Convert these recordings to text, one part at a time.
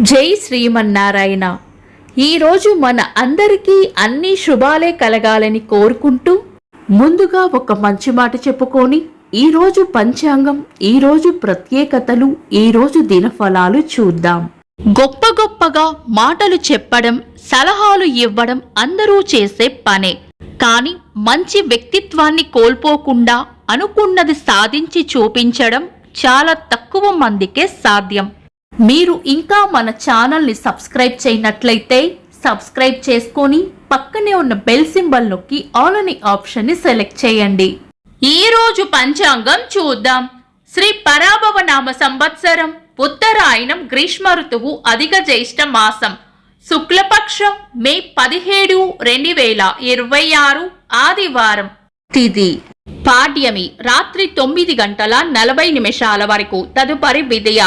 జై శ్రీమన్నారాయణ. ఈరోజు మన అందరికీ అన్ని శుభాలే కలగాలని కోరుకుంటూ ముందుగా ఒక మంచి మాట చెప్పుకొని ఈరోజు పంచాంగం, ఈరోజు ప్రత్యేకతలు, ఈరోజు దినఫలాలు చూద్దాం. గొప్పగా మాటలు చెప్పడం, సలహాలు ఇవ్వడం అందరూ చేసే పనే. కానీ మంచి వ్యక్తిత్వాన్ని కోల్పోకుండా అనుకున్నది సాధించి చూపించడం చాలా తక్కువ మందికే సాధ్యం. మీరు ఇంకా మన ఛానల్ని సబ్స్క్రైబ్ చేయనట్లయితే సబ్స్క్రైబ్ చేసుకొని పక్కనే ఉన్న బెల్ సింబల్ నొక్కి ఆల్ అనే ఆప్షన్ని సెలెక్ట్ చేయండి. ఈ రోజు పంచాంగం చూద్దాం. శ్రీ పరాభవ నామ సంవత్సరం, ఉత్తరాయణం, గ్రీష్మ ఋతువు, అధిక జ్యేష్ఠ మాసం, శుక్లపక్షం, మే 17, 2026, ఆదివారం. తిథి పాడ్యమి, రాత్రి 9:40 వరకు. తదుపరి విదయ.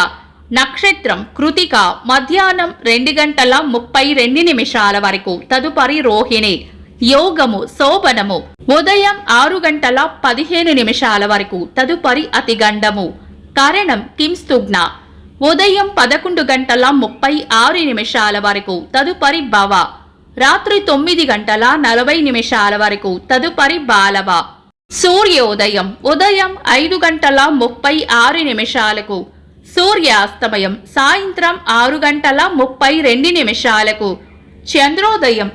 నక్షత్రం కృతిక, మధ్యాహ్నం 2:32 వరకు. తదుపరి రోహిణి. యోగము శోభనము, ఉదయం 6:15 వరకు. తదుపరి అతిగండము. కరణం కింస్తుగ్న, ఉదయం 11:36 వరకు. తదుపరి భవ, రాత్రి 9:40 వరకు. తదుపరి బాలవ. సూర్యోదయం ఉదయం 5:36, సూర్యాస్తమయం సాయంత్రం 6:32. చంద్రోదయం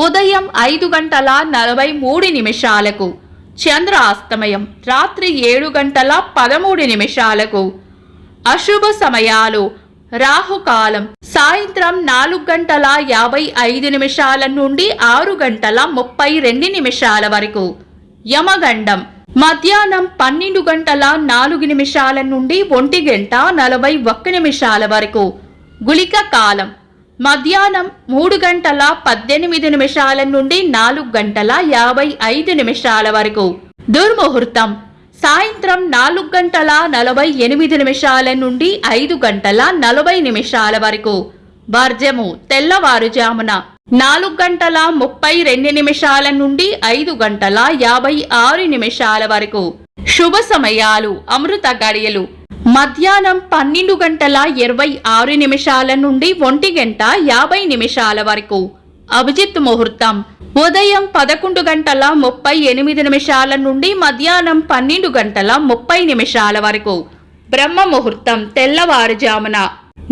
ఉదయం 5:43, చంద్రాస్తమయం రాత్రి 7:13. అశుభ సమయాలు: రాహుకాలం సాయంత్రం 4:55 నుండి 6:32 వరకు. యమగండం మధ్యాహ్నం 12:04 నుండి 1:41 వరకు. గుళిక కాలం మధ్యాహ్నం 3:18 నుండి 4:55 వరకు. దుర్ముహూర్తం సాయంత్రం 4:48 నుండి 5:40 వరకు. వర్జము తెల్లవారుజామున 4:32 నుండి 5:56 వరకు. శుభ సమయాలు: అమృత గడియలు మధ్యాహ్నం 12:26 నుండి 1:50 వరకు. అభిజిత్ ముహూర్తం ఉదయం 11:38 నుండి మధ్యాహ్నం 12:30 వరకు. బ్రహ్మ ముహూర్తం తెల్లవారుజామున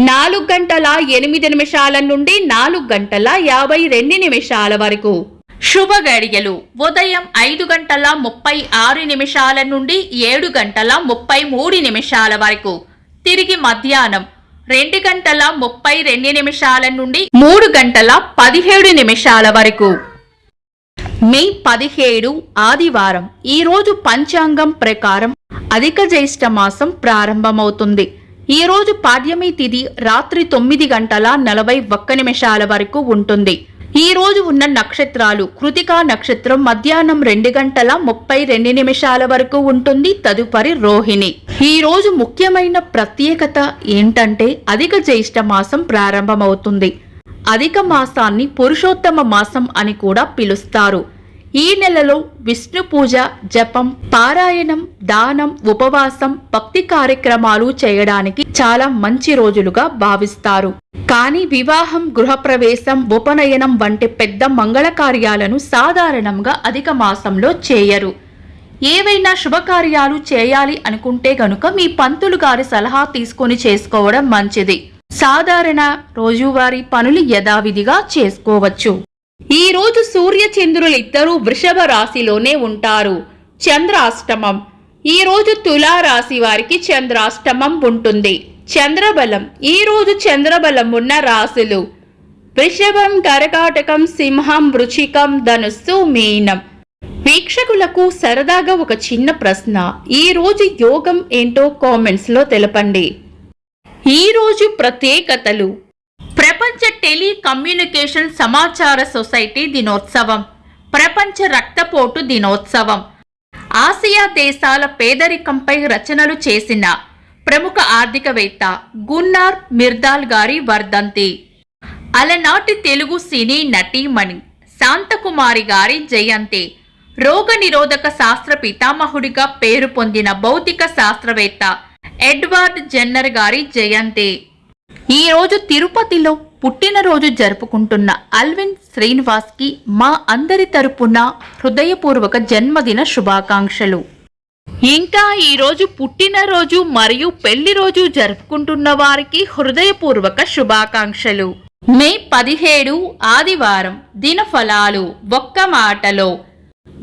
4:08 నుండి 4:52 వరకు. శుభ గడియలు ఉదయం 5:36 నుండి 7:33 వరకు. తిరిగి మధ్యాహ్నం 2:32 నుండి 3:17 వరకు. మే 17, ఆదివారం. ఈరోజు పంచాంగం ప్రకారం అధిక జ్యేష్ఠ మాసం ప్రారంభమవుతుంది. ఈ రోజు పాడ్యమి తిథి రాత్రి 9:41 వరకు ఉంటుంది. ఈ రోజు ఉన్న నక్షత్రాలు: కృతికా నక్షత్రం మధ్యాహ్నం 2:32 వరకు ఉంటుంది. తదుపరి రోహిణి. ఈ రోజు ముఖ్యమైన ప్రత్యేకత ఏంటంటే అధిక జ్యేష్ఠ మాసం ప్రారంభమవుతుంది. అధిక మాసాన్ని పురుషోత్తమ మాసం అని కూడా పిలుస్తారు. ఈ నెలలో విష్ణు పూజ, జపం, పారాయణం, దానం, ఉపవాసం, భక్తి కార్యక్రమాలు చేయడానికి చాలా మంచి రోజులుగా భావిస్తారు. కానీ వివాహం, గృహప్రవేశం, ఉపనయనం వంటి పెద్ద మంగళ కార్యాలను సాధారణంగా అధిక మాసంలో చేయరు. ఏవైనా శుభకార్యాలు చేయాలి అనుకుంటే గనుక మీ పంతులు గారి సలహా తీసుకొని చేసుకోవడం మంచిది. సాధారణ రోజువారీ పనులు యథావిధిగా చేసుకోవచ్చు. ఈ రోజు సూర్య చంద్రులిద్దరూ వృషభ రాశిలోనే ఉంటారు. చంద్రాష్టమం. ఈ రోజు తులారాశి వారికి చంద్రాష్టమం ఉంటుంది. చంద్రబలం. ఈ రోజు చంద్రబలం ఉన్న రాశులు: వృషభం, కర్కాటకం, సింహం, వృశ్చికం, ధనుస్సు, మీనం. వీక్షకులకు సరదాగా ఒక చిన్న ప్రశ్న: ఈ రోజు యోగం ఏంటో కామెంట్స్ లో తెలపండి. ఈ రోజు ప్రత్యేకతలు: ప్రపంచ టెలికమ్యూనికేషన్ సమాచార సొసైటీ దినోత్సవం, ప్రపంచ రక్తపోటు దినోత్సవం, ఆసియా దేశాల పేదరికంపై రచనలు చేసిన ప్రముఖ ఆర్థికవేత్త గున్నార్ మిర్దాల్ గారి వర్ధంతి, అలనాటి తెలుగు సినీ నటీమణి శాంతకుమారి గారి జయంతి, రోగ నిరోధక శాస్త్ర పితామహుడిగా పేరు పొందిన భౌతిక శాస్త్రవేత్త ఎడ్వర్డ్ జెన్నర్ గారి జయంతి. ఈ రోజు తిరుపతిలో పుట్టినరోజు జరుపుకుంటున్న అల్విన్ శ్రీనివాస్ కి మా అందరి తరపున హృదయపూర్వక జన్మదిన శుభాకాంక్షలు. ఇంకా ఈ రోజు పుట్టినరోజు మరియు పెళ్లి రోజు జరుపుకుంటున్న వారికి హృదయపూర్వక శుభాకాంక్షలు. మే 17 ఆదివారం దినఫలాలు. ఒక్క మాటలో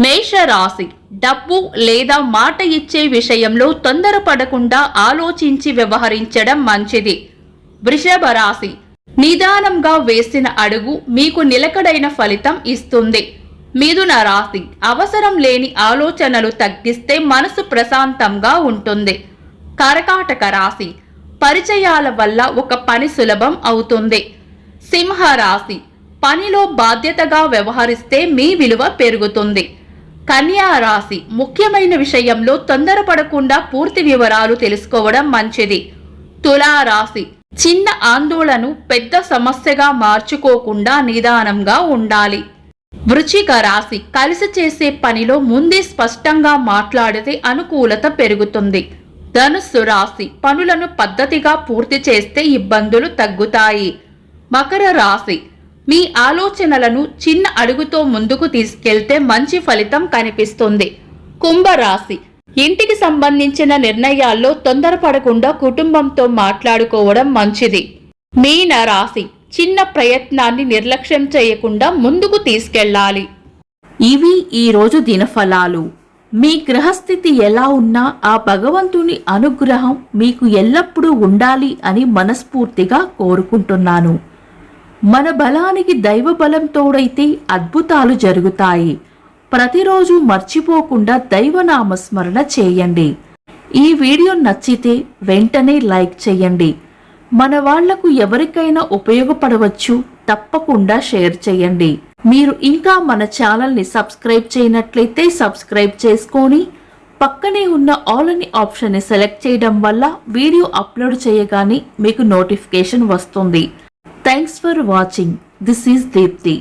మేషరాశి. డబ్బు లేదా మాట ఇచ్చే విషయంలో తొందరపడకుండా ఆలోచించి వ్యవహరించడం మంచిది. వృషభ రాశి. నిదానంగా వేసిన అడుగు మీకు నిలకడైన ఫలితం ఇస్తుంది. మిథున రాశి. అవసరం లేని ఆలోచనలు తగ్గిస్తే మనసు ప్రశాంతంగా ఉంటుంది. కర్కాటక రాశి. పరిచయాల వల్ల ఒక పని సులభం అవుతుంది. సింహ రాశి. పనిలో బాధ్యతగా వ్యవహరిస్తే మీ విలువ పెరుగుతుంది. కన్యా రాశి. ముఖ్యమైన విషయంలో తొందరపడకుండా పూర్తి వివరాలు తెలుసుకోవడం మంచిది. తులా రాశి. చిన్న ఆందోళనను పెద్ద సమస్యగా మార్చుకోకుండా నిదానంగా ఉండాలి. వృశ్చిక రాశి. కలిసి చేసే పనిలో ముందే స్పష్టంగా మాట్లాడితే అనుకూలత పెరుగుతుంది. ధనుస్సు రాశి. పనులను పద్ధతిగా పూర్తి చేస్తే ఇబ్బందులు తగ్గుతాయి. మకర రాశి. మీ ఆలోచనలను చిన్న అడుగుతో ముందుకు తీసుకెళ్తే మంచి ఫలితం కనిపిస్తుంది. కుంభరాశి. ఇంటికి సంబంధించిన నిర్ణయాల్లో తొందరపడకుండా కుటుంబంతో మాట్లాడుకోవడం మంచిది. మీన రాశి. చిన్న ప్రయత్నాన్ని నిర్లక్ష్యం చేయకుండా ముందుకు తీసుకెళ్లాలి. ఇవి ఈరోజు దినఫలాలు. మీ గ్రహస్థితి ఎలా ఉన్నా ఆ భగవంతుని అనుగ్రహం మీకు ఎల్లప్పుడూ ఉండాలి అని మనస్ఫూర్తిగా కోరుకుంటున్నాను. మన బలానికి దైవ బలం తోడైతే అద్భుతాలు జరుగుతాయి. ప్రతిరోజు మర్చిపోకుండా దైవనామస్మరణ చేయండి. ఈ వీడియో నచ్చితే వెంటనే లైక్ చేయండి. మన వాళ్లకు ఎవరికైనా ఉపయోగపడవచ్చు. తప్పకుండా షేర్ చేయండి. మీరు ఇంకా మన ఛానల్ని సబ్స్క్రైబ్ చేయనట్లయితే సబ్స్క్రైబ్ చేసుకొని పక్కనే ఉన్న ఆల్ అని ఆప్షన్ని సెలెక్ట్ చేయడం వల్ల వీడియో అప్లోడ్ చేయగానే మీకు నోటిఫికేషన్ వస్తుంది. Thanks for watching. This is Deepti.